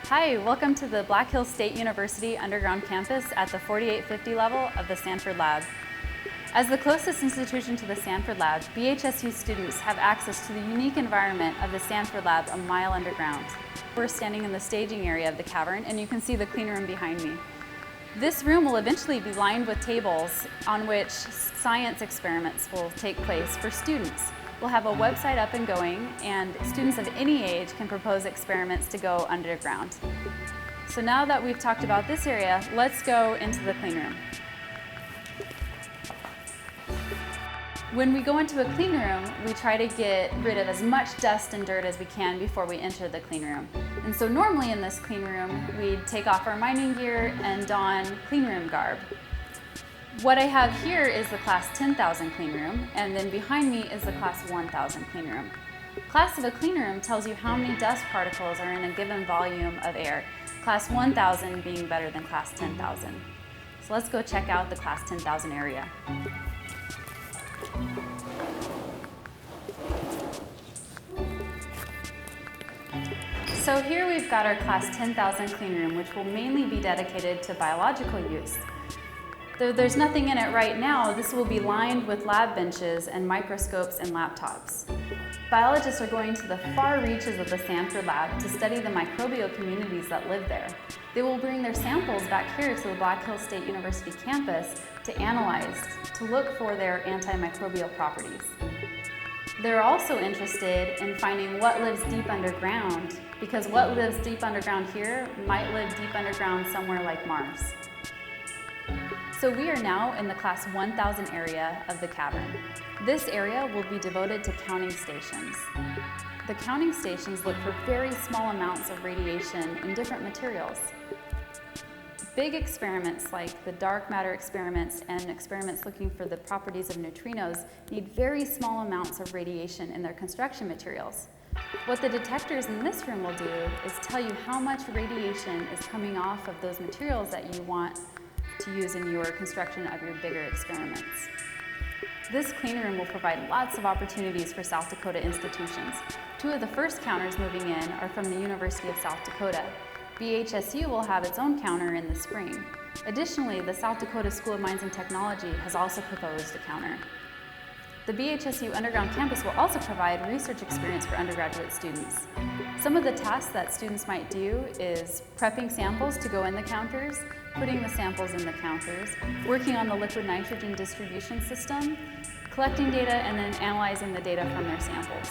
Hi, welcome to the Black Hills State University underground campus at the 4850 level of the Sanford Lab. As the closest institution to the Sanford Lab, BHSU students have access to the unique environment of the Sanford Lab a mile underground. We're standing in the staging area of the cavern, and you can see the clean room behind me. This room will eventually be lined with tables on which science experiments will take place for students. We'll have a website up and going, and students of any age can propose experiments to go underground. So now that we've talked about this area, let's go into the clean room. When we go into a clean room, we try to get rid of as much dust and dirt as we can before we enter the clean room. And so normally in this clean room, we'd take off our mining gear and don clean room garb. What I have here is the Class 10,000 clean room, and then behind me is the Class 1,000 clean room. Class of a clean room tells you how many dust particles are in a given volume of air, Class 1,000 being better than Class 10,000. So let's go check out the Class 10,000 area. So here we've got our Class 10,000 clean room, which will mainly be dedicated to biological use. Though there's nothing in it right now, this will be lined with lab benches and microscopes and laptops. Biologists are going to the far reaches of the Sanford Lab to study the microbial communities that live there. They will bring their samples back here to the Black Hills State University campus to analyze, to look for their antimicrobial properties. They're also interested in finding what lives deep underground, because what lives deep underground here might live deep underground somewhere like Mars. So we are now in the Class 1,000 area of the cavern. This area will be devoted to counting stations. The counting stations look for very small amounts of radiation in different materials. Big experiments like the dark matter experiments and experiments looking for the properties of neutrinos need very small amounts of radiation in their construction materials. What the detectors in this room will do is tell you how much radiation is coming off of those materials that you want to use in your construction of your bigger experiments. This clean room will provide lots of opportunities for South Dakota institutions. Two of the first counters moving in are from the University of South Dakota. BHSU will have its own counter in the spring. Additionally, the South Dakota School of Mines and Technology has also proposed a counter. The BHSU underground campus will also provide research experience for undergraduate students. Some of the tasks that students might do is prepping samples to go in the counters, putting the samples in the counters, working on the liquid nitrogen distribution system, collecting data, and then analyzing the data from their samples.